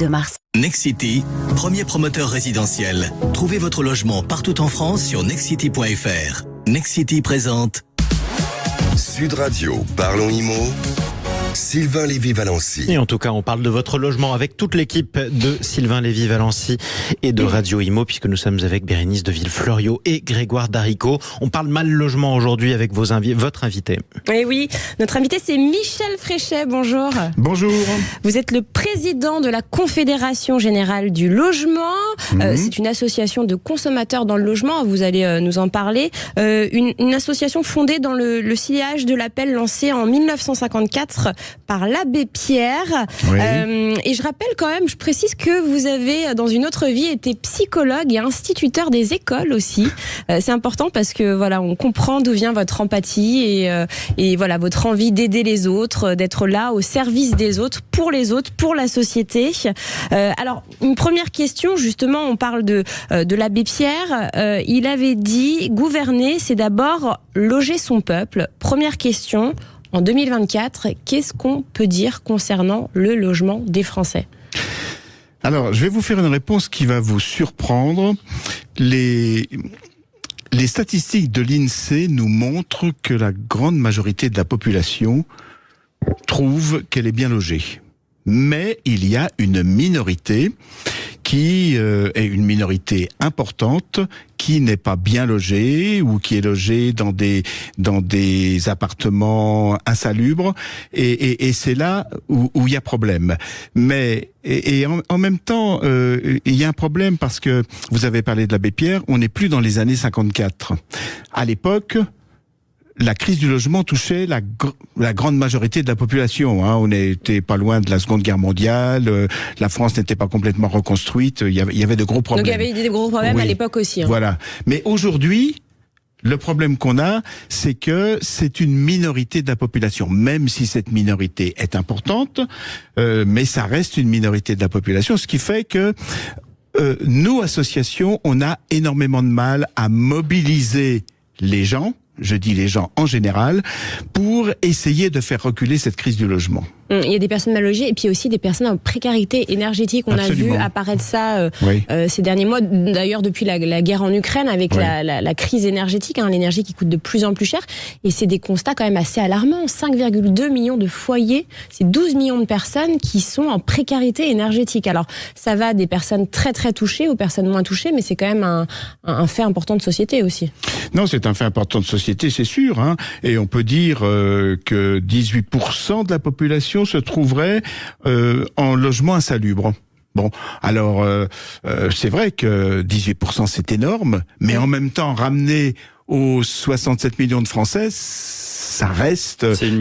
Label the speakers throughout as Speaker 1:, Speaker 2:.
Speaker 1: de mars.
Speaker 2: Nexity, premier promoteur résidentiel. Trouvez votre logement partout en France sur nexity.fr. Nexity présente
Speaker 3: Sud Radio, parlons IMO. Sylvain Lévy-Valency.
Speaker 4: Et en tout cas, on parle de votre logement avec toute l'équipe de Sylvain Lévy-Valency et de Radio IMO, puisque nous sommes avec Bérénice de Villefloriot et Grégoire Darico. On parle mal logement aujourd'hui avec votre invité.
Speaker 5: Et oui, notre invité c'est Michel Fréchet, bonjour.
Speaker 6: Bonjour.
Speaker 5: Vous êtes le président de la Confédération Générale du Logement. C'est une association de consommateurs dans le logement, vous allez nous en parler. Une association fondée dans le sillage de l'appel lancé en 1954 par l'abbé Pierre.
Speaker 6: Oui.
Speaker 5: Et je rappelle quand même, je précise que vous avez dans une autre vie été psychologue et instituteur des écoles aussi. C'est important parce que voilà, on comprend d'où vient votre empathie et voilà votre envie d'aider les autres, d'être là au service des autres, pour la société. Alors une première question, justement, on parle de l'abbé Pierre. Il avait dit gouverner, c'est d'abord loger son peuple. Première question. En 2024, qu'est-ce qu'on peut dire concernant le logement des Français ?
Speaker 6: Alors, je vais vous faire une réponse qui va vous surprendre. Les statistiques de l'INSEE nous montrent que la grande majorité de la population trouve qu'elle est bien logée. Mais il y a une minorité qui est une minorité importante, qui n'est pas bien logée ou qui est logée dans des appartements insalubres, et c'est là où il y a problème. Mais en même temps, il y a un problème parce que vous avez parlé de l'abbé Pierre, on n'est plus dans les années 54. À l'époque, la crise du logement touchait la grande majorité de la population. On n'était pas loin de la Seconde Guerre mondiale. La France n'était pas complètement reconstruite. Il y avait de gros problèmes.
Speaker 5: Donc il y avait des gros problèmes à l'époque aussi.
Speaker 6: Voilà. Mais aujourd'hui, le problème qu'on a, c'est que c'est une minorité de la population. Même si cette minorité est importante, mais ça reste une minorité de la population. Ce qui fait que nous, associations, on a énormément de mal à mobiliser les gens, je dis les gens en général, pour essayer de faire reculer cette crise du logement.
Speaker 5: Il y a des personnes mal logées et puis aussi des personnes en précarité énergétique. On
Speaker 6: Absolument.
Speaker 5: a vu apparaître ça
Speaker 6: Oui.
Speaker 5: ces derniers mois, d'ailleurs depuis la guerre en Ukraine avec
Speaker 6: Oui.
Speaker 5: la crise énergétique, l'énergie qui coûte de plus en plus cher. Et c'est des constats quand même assez alarmants. 5,2 millions de foyers, c'est 12 millions de personnes qui sont en précarité énergétique. Alors ça va des personnes très très touchées aux personnes moins touchées, mais c'est quand même un fait important de société aussi.
Speaker 6: Non, c'est un fait important de société, c'est sûr. Et on peut dire que 18% de la population se trouverait en logement insalubre. Bon, alors c'est vrai que 18% c'est énorme, mais en même temps ramener aux 67 millions de Français, ça reste une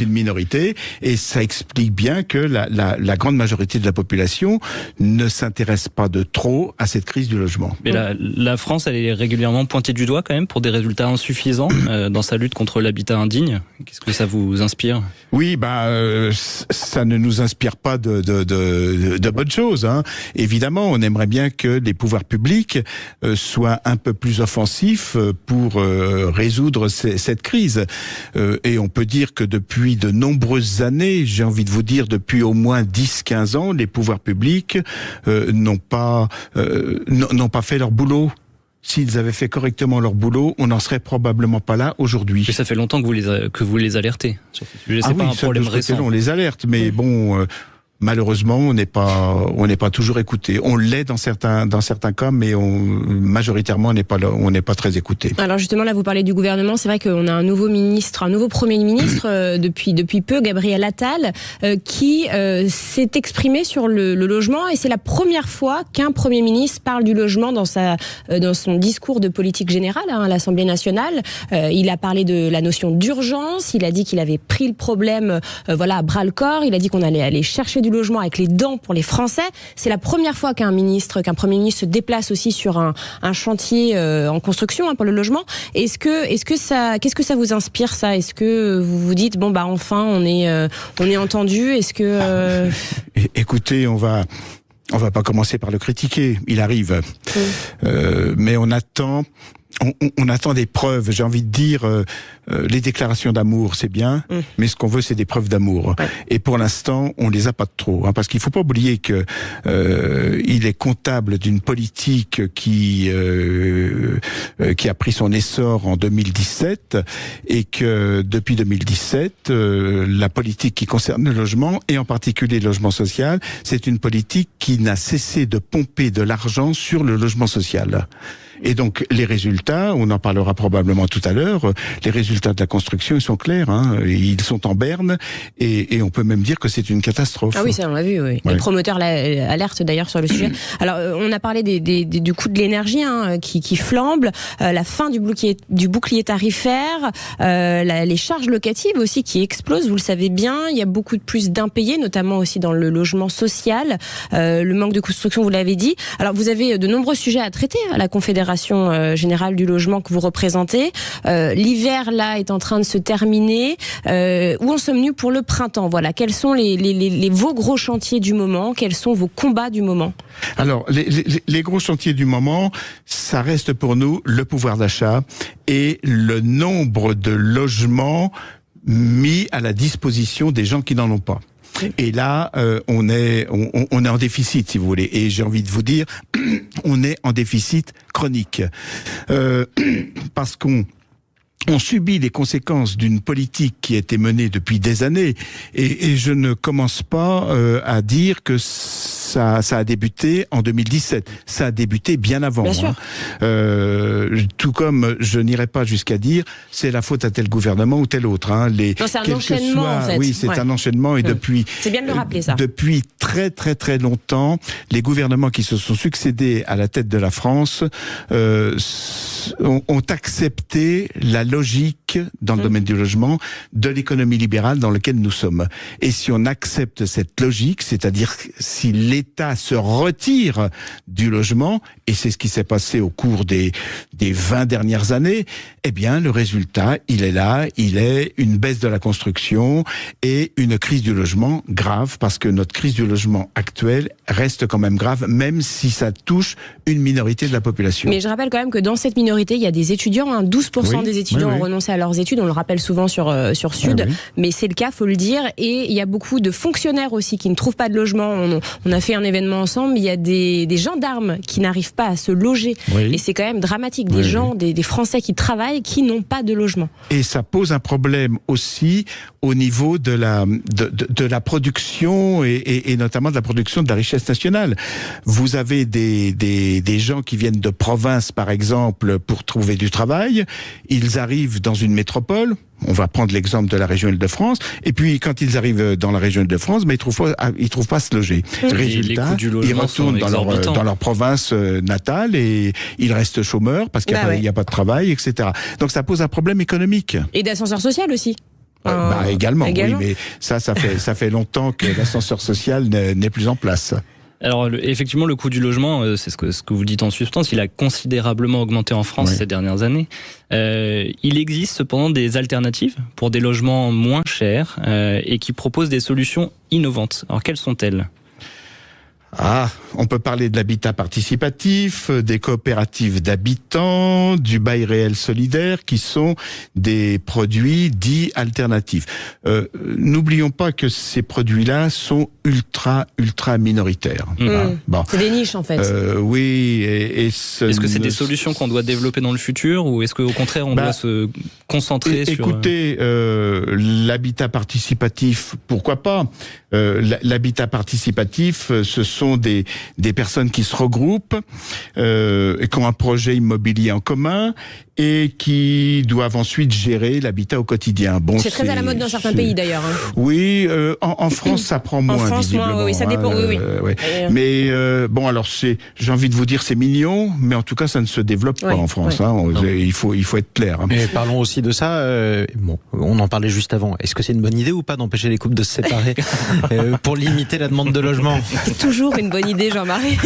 Speaker 6: minorité, et ça explique bien que la grande majorité de la population ne s'intéresse pas de trop à cette crise du logement.
Speaker 7: Mais la France, elle est régulièrement pointée du doigt quand même pour des résultats insuffisants dans sa lutte contre l'habitat indigne. Qu'est-ce que ça vous inspire ?
Speaker 6: Oui, ça ne nous inspire pas de bonnes choses. Évidemment, on aimerait bien que les pouvoirs publics soient un peu plus offensifs pour résoudre cette crise. Et on peut dire que depuis de nombreuses années, j'ai envie de vous dire depuis au moins 10-15 ans, les pouvoirs publics n'ont pas fait leur boulot. S'ils avaient fait correctement leur boulot, on n'en serait probablement pas là aujourd'hui.
Speaker 7: Mais ça fait longtemps que vous les alertez sur ce sujet. C'est pas un problème récent.
Speaker 6: On les alerte, mais bon, malheureusement, on n'est pas toujours écouté. On l'est dans certains cas, mais majoritairement, on n'est pas très écouté.
Speaker 5: Alors justement, là, vous parlez du gouvernement. C'est vrai qu'on a un nouveau Premier ministre depuis peu, Gabriel Attal, qui s'est exprimé sur le logement. Et c'est la première fois qu'un Premier ministre parle du logement dans son discours de politique générale à l'Assemblée nationale. Il a parlé de la notion d'urgence. Il a dit qu'il avait pris le problème à bras-le-corps. Il a dit qu'on allait aller chercher du logement avec les dents pour les Français. C'est la première fois qu'un Premier ministre se déplace aussi sur un chantier en construction pour le logement. Qu'est-ce que ça vous inspire, ça ? Est-ce que vous vous dites enfin on est entendu ? Est-ce que
Speaker 6: Écoutez, on va pas commencer par le critiquer. Il arrive, mais on attend on attend des preuves. J'ai envie de dire, les déclarations d'amour, c'est bien, mais ce qu'on veut, c'est des preuves d'amour. Ouais. Et pour l'instant, on les a pas trop, parce qu'il faut pas oublier que il est comptable d'une politique qui a pris son essor en 2017 et que depuis 2017, la politique qui concerne le logement et en particulier le logement social, c'est une politique qui n'a cessé de pomper de l'argent sur le logement social. Et donc les résultats, on en parlera probablement tout à l'heure, les résultats de la construction, ils sont clairs, ils sont en berne et on peut même dire que c'est une catastrophe.
Speaker 5: Ah oui, ça on l'a vu, oui. Ouais. Les promoteurs alertent d'ailleurs sur le sujet. Alors on a parlé du coût de l'énergie qui flambe, la fin du bouclier tarifaire, les charges locatives aussi qui explosent, vous le savez bien, il y a beaucoup de plus d'impayés, notamment aussi dans le logement social, le manque de construction, vous l'avez dit. Alors vous avez de nombreux sujets à traiter à la Confédération générale du logement que vous représentez. L'hiver là est en train de se terminer. Où en sommes-nous pour le printemps? Voilà, quels sont vos gros chantiers du moment? Quels sont vos combats du moment?
Speaker 6: Alors, les gros chantiers du moment, ça reste pour nous le pouvoir d'achat et le nombre de logements mis à la disposition des gens qui n'en ont pas. Et là, on est en déficit, si vous voulez. Et j'ai envie de vous dire, on est en déficit chronique. Parce qu'on subit les conséquences d'une politique qui a été menée depuis des années. Et je ne commence pas à dire que ça a débuté en 2017. Ça a débuté bien avant. Bien sûr. Tout comme je n'irai pas jusqu'à dire c'est la faute à tel gouvernement ou tel autre. Non,
Speaker 5: c'est un enchaînement en fait.
Speaker 6: Oui, c'est un enchaînement et depuis.
Speaker 5: C'est bien de le rappeler ça.
Speaker 6: Depuis très très très longtemps, les gouvernements qui se sont succédés à la tête de la France ont accepté la logique dans le domaine du logement de l'économie libérale dans laquelle nous sommes. Et si on accepte cette logique, c'est-à-dire si l'État se retire du logement, et c'est ce qui s'est passé au cours des 20 dernières années, eh bien le résultat, il est là, il est une baisse de la construction et une crise du logement grave, parce que notre crise du logement actuelle reste quand même grave, même si ça touche une minorité de la population.
Speaker 5: Mais je rappelle quand même que dans cette minorité, il y a des étudiants, 12% des étudiants ont renoncé à leurs études, on le rappelle souvent sur Sud, mais c'est le cas, faut le dire, et il y a beaucoup de fonctionnaires aussi qui ne trouvent pas de logement. On a fait un événement ensemble, il y a des gendarmes qui n'arrivent pas à se loger, et c'est quand même dramatique, des gens, des Français qui travaillent, qui n'ont pas de logement.
Speaker 6: Et ça pose un problème aussi au niveau de la production et notamment de la production de la richesse nationale. Vous avez des gens qui viennent de province, par exemple, pour trouver du travail. Ils arrivent dans une métropole. On va prendre l'exemple de la région Île-de-France. Et puis, quand ils arrivent dans la région Île-de-France, mais ils trouvent pas à se loger. Résultat, ils retournent dans leur province natale et ils restent chômeurs parce qu'il n'y a pas de travail, etc. Donc, ça pose un problème économique.
Speaker 5: Et d'ascenseur social aussi.
Speaker 6: Également, oui, mais ça fait longtemps que l'ascenseur social n'est plus en place.
Speaker 7: Alors effectivement, le coût du logement, c'est ce que vous dites en substance, il a considérablement augmenté en France ces dernières années. Il existe cependant des alternatives pour des logements moins chers et qui proposent des solutions innovantes. Alors quelles sont-elles ?
Speaker 6: On peut parler de l'habitat participatif, des coopératives d'habitants, du bail réel solidaire, qui sont des produits dits alternatifs. N'oublions pas que ces produits-là sont ultra minoritaires.
Speaker 5: Bon. C'est des niches en fait.
Speaker 6: Oui.
Speaker 7: Est-ce que c'est des solutions qu'on doit développer dans le futur, ou est-ce qu'au contraire on doit se concentrer sur...
Speaker 6: Écoutez, l'habitat participatif, pourquoi pas ? L'habitat participatif, ce sont des personnes qui se regroupent et qui ont un projet immobilier en commun et qui doivent ensuite gérer l'habitat au quotidien. Bon,
Speaker 5: c'est très à la mode dans certains pays d'ailleurs.
Speaker 6: Oui, en France ça prend moins. En France moins,
Speaker 5: oui, ça dépend. Oui.
Speaker 6: Mais bon, alors j'ai envie de vous dire c'est mignon, mais en tout cas ça ne se développe pas en France. Il faut être clair.
Speaker 4: Mais parlons aussi de ça. On en parlait juste avant. Est-ce que c'est une bonne idée ou pas d'empêcher les couples de se séparer pour limiter la demande de logement ?
Speaker 5: C'est toujours une bonne idée, Jean-Marie.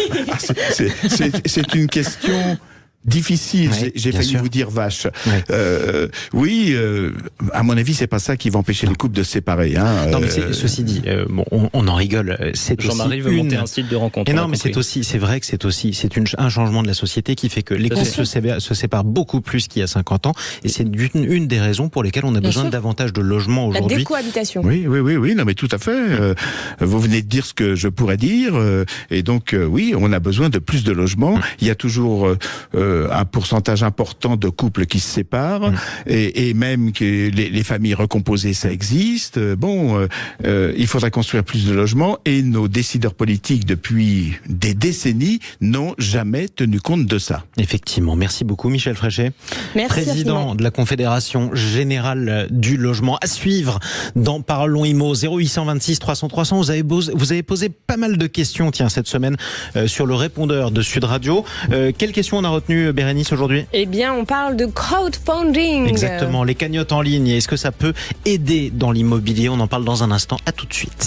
Speaker 6: C'est une question difficile.
Speaker 4: Ouais,
Speaker 6: J'ai
Speaker 4: bien
Speaker 6: failli
Speaker 4: sûr.
Speaker 6: vous dire vache.
Speaker 4: Ouais.
Speaker 6: Oui, à mon avis, c'est pas ça qui va empêcher les couples de se séparer. Hein.
Speaker 4: Non, mais ceci dit, bon, on en rigole. C'est
Speaker 7: Jean-Marie
Speaker 4: aussi
Speaker 7: veut monter un site de rencontre.
Speaker 4: Et
Speaker 7: on
Speaker 4: non,
Speaker 7: l'a
Speaker 4: mais
Speaker 7: compris.
Speaker 4: c'est vrai que c'est un changement de la société qui fait que les couples se séparent beaucoup plus qu'il y a 50 ans, et c'est une des raisons pour lesquelles on a besoin de davantage de logements
Speaker 5: La
Speaker 4: aujourd'hui.
Speaker 5: décohabitation.
Speaker 6: Oui, non, mais tout à fait. Vous venez de dire ce que je pourrais dire, et donc oui, on a besoin de plus de logements. Il y a toujours un pourcentage important de couples qui se séparent, et même que les familles recomposées, ça existe. Il faudra construire plus de logements, et nos décideurs politiques depuis des décennies n'ont jamais tenu compte de ça.
Speaker 4: Effectivement. Merci beaucoup, Michel Fréchet.
Speaker 5: Merci
Speaker 4: Président
Speaker 5: infiniment.
Speaker 4: de la Confédération Générale du Logement. À suivre dans Parlons Immo, 0826 300 300. Vous avez posé pas mal de questions, cette semaine, sur le répondeur de Sud Radio. Quelles questions on a retenues, Bérénice, aujourd'hui?
Speaker 5: Eh bien, on parle de crowdfunding.
Speaker 4: Exactement, les cagnottes en ligne. Est-ce que ça peut aider dans l'immobilier? On en parle dans un instant. À tout de suite.